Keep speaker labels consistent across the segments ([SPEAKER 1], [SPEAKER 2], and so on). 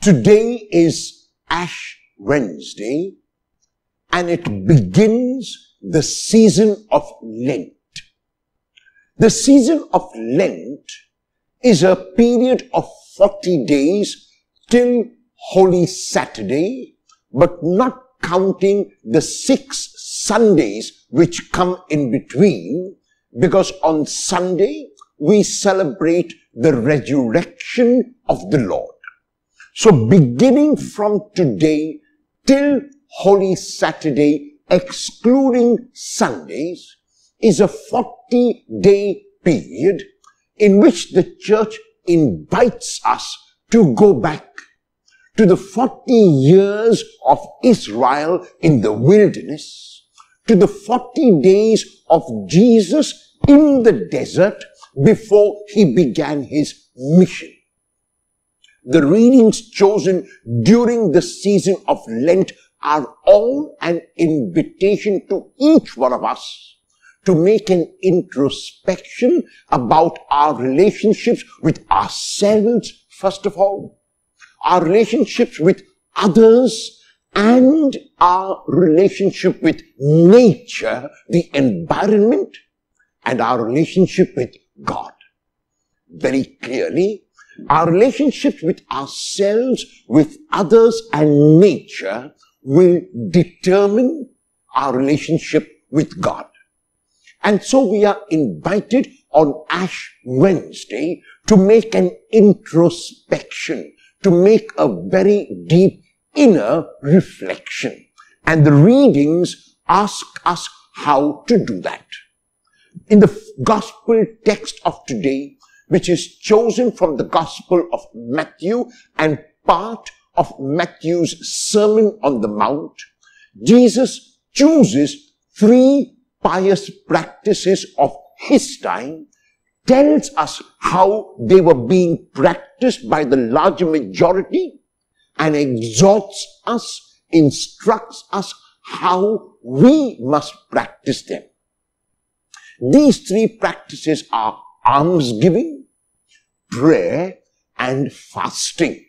[SPEAKER 1] Today is Ash Wednesday, and it begins the season of Lent. The season of Lent is a period of 40 days till Holy Saturday, but not counting the 6 Sundays which come in between, because on Sunday we celebrate the resurrection of the Lord. So beginning from today till Holy Saturday, excluding Sundays, is a 40-day period in which the church invites us to go back to the 40 years of Israel in the wilderness, to the 40 days of Jesus in the desert before he began his mission. The readings chosen during the season of Lent are all an invitation to each one of us to make an introspection about our relationships with ourselves, first of all, our relationships with others, and our relationship with nature, the environment, and our relationship with God. Very clearly, our relationships with ourselves, with others, and nature will determine our relationship with God. And so we are invited on Ash Wednesday to make an introspection, to make a very deep inner reflection. And the readings ask us how to do that. In the gospel text of today, which is chosen from the Gospel of Matthew and part of Matthew's Sermon on the Mount, Jesus chooses 3 pious practices of his time, tells us how they were being practiced by the larger majority, and exhorts us, instructs us how we must practice them. These 3 practices are almsgiving, prayer, and fasting.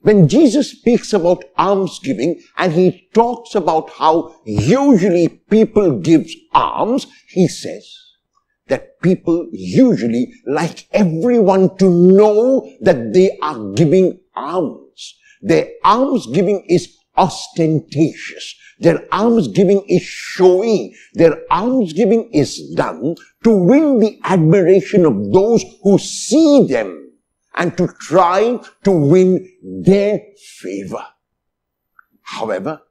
[SPEAKER 1] When Jesus speaks about almsgiving and he talks about how usually people give alms, he says that people usually like everyone to know that they are giving alms. Their almsgiving is ostentatious. Their almsgiving is showy. Their almsgiving is done to win the admiration of those who see them and to try to win their favor. However,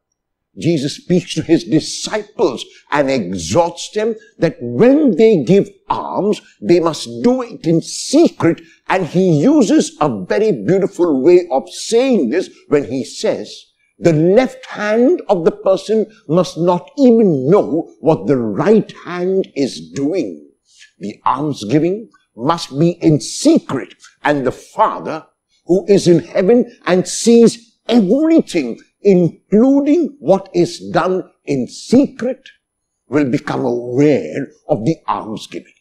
[SPEAKER 1] Jesus speaks to his disciples and exhorts them that when they give alms, they must do it in secret, and he uses a very beautiful way of saying this when he says, the left hand of the person must not even know what the right hand is doing. The almsgiving must be in secret, and the Father who is in heaven and sees everything, including what is done in secret, will become aware of the almsgiving.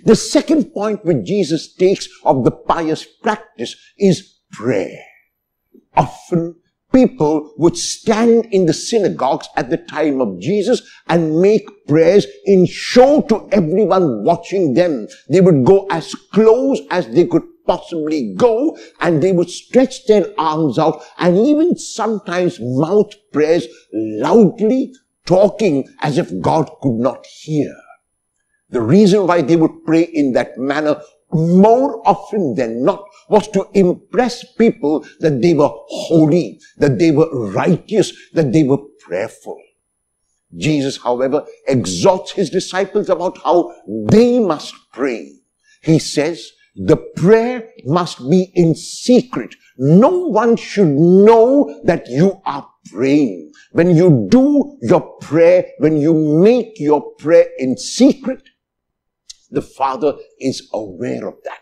[SPEAKER 1] The second point which Jesus takes of the pious practice is prayer. Often people would stand in the synagogues at the time of Jesus and make prayers in show to everyone watching them. They would go as close as they could possibly go, and they would stretch their arms out and even sometimes mouth prayers loudly, talking as if God could not hear. The reason why they would pray in that manner more often than not was to impress people that they were holy, that they were righteous, that they were prayerful. Jesus, however, exhorts his disciples about how they must pray. He says, the prayer must be in secret. No one should know that you are praying. When you do your prayer, when you make your prayer in secret, the Father is aware of that.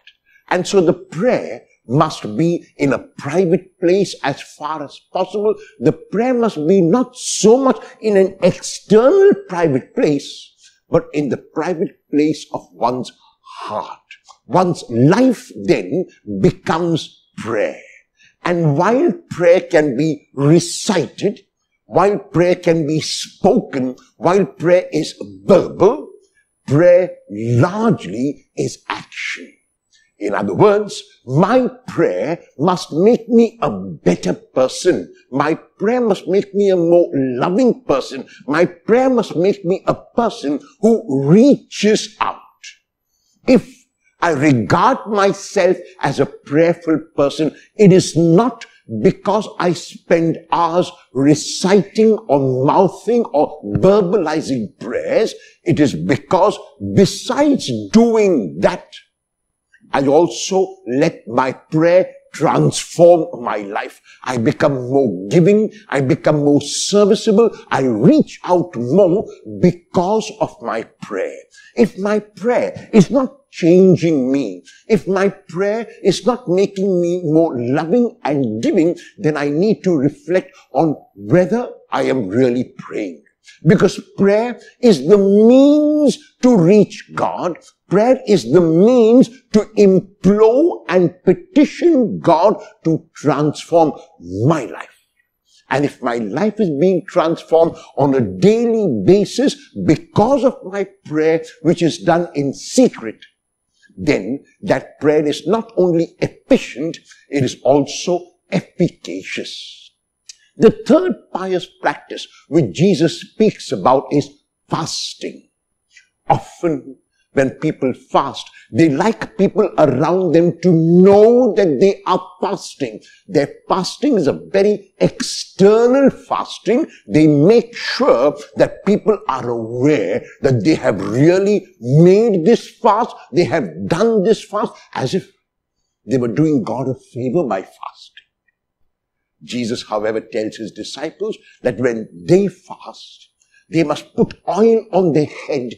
[SPEAKER 1] And so the prayer must be in a private place as far as possible. The prayer must be not so much in an external private place, but in the private place of one's heart. One's life then becomes prayer. And while prayer can be recited, while prayer can be spoken, while prayer is verbal, prayer largely is action. In other words, my prayer must make me a better person. My prayer must make me a more loving person. My prayer must make me a person who reaches out. If I regard myself as a prayerful person, it is not because I spend hours reciting or mouthing or verbalizing prayers. It is because besides doing that, I also let my prayer transform my life. I become more giving. I become more serviceable. I reach out more because of my prayer. If my prayer is not changing me, if my prayer is not making me more loving and giving, then I need to reflect on whether I am really praying. Because prayer is the means to reach God. Prayer is the means to implore and petition God to transform my life. And if my life is being transformed on a daily basis because of my prayer, which is done in secret, then that prayer is not only efficient, it is also efficacious. The third pious practice which Jesus speaks about is fasting. Often when people fast, they like people around them to know that they are fasting. Their fasting is a very external fasting. They make sure that people are aware that they have really made this fast. They have done this fast as if they were doing God a favor by fasting. Jesus, however, tells his disciples that when they fast, they must put oil on their head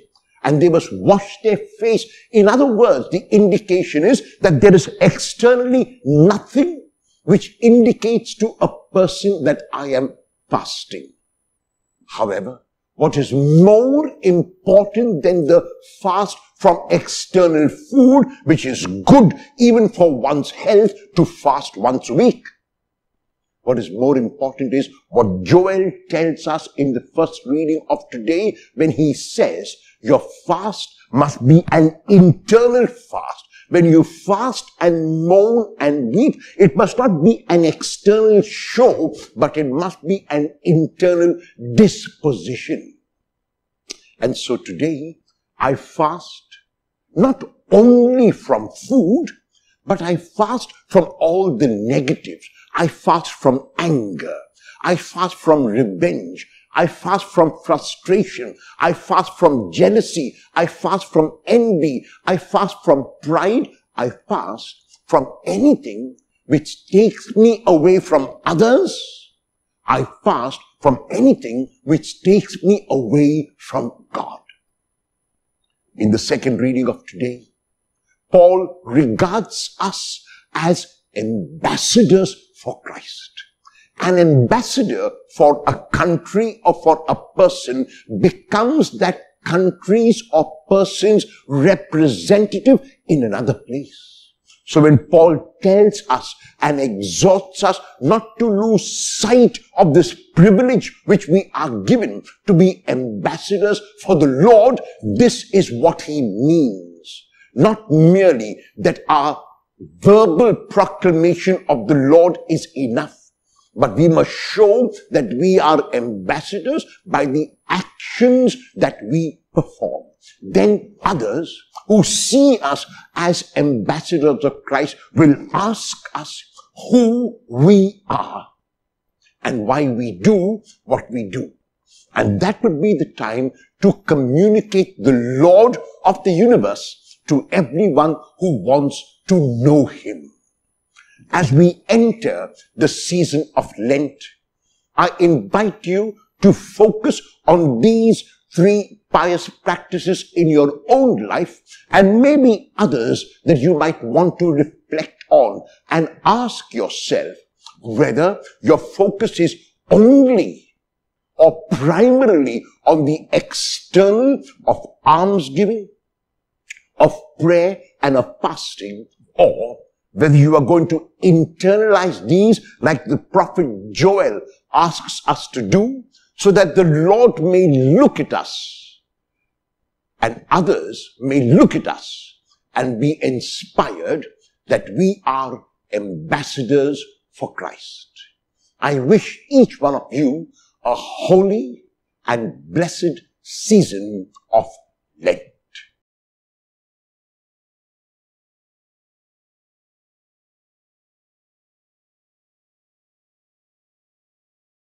[SPEAKER 1] and they must wash their face. In other words, the indication is that there is externally nothing which indicates to a person that I am fasting. However, what is more important than the fast from external food, which is good even for one's health to fast once a week? What is more important is what Joel tells us in the first reading of today when he says, your fast must be an internal fast. When you fast and moan and weep, it must not be an external show, but it must be an internal disposition. And so today, I fast not only from food, but I fast from all the negatives. I fast from anger. I fast from revenge. I fast from frustration. I fast from jealousy. I fast from envy. I fast from pride. I fast from anything which takes me away from others. I fast from anything which takes me away from God. In the second reading of today, Paul regards us as ambassadors for Christ. An ambassador for a country or for a person becomes that country's or person's representative in another place. So when Paul tells us and exhorts us not to lose sight of this privilege which we are given to be ambassadors for the Lord, this is what he means. Not merely that our verbal proclamation of the Lord is enough, but we must show that we are ambassadors by the actions that we perform. Then others who see us as ambassadors of Christ will ask us who we are and why we do what we do. And that would be the time to communicate the Lord of the universe to everyone who wants to know him. As we enter the season of Lent, I invite you to focus on these 3 pious practices in your own life and maybe others that you might want to reflect on and ask yourself whether your focus is only or primarily on the external of almsgiving, of prayer and of fasting, or whether you are going to internalize these like the prophet Joel asks us to do, so that the Lord may look at us and others may look at us and be inspired that we are ambassadors for Christ. I wish each one of you a holy and blessed season of Lent.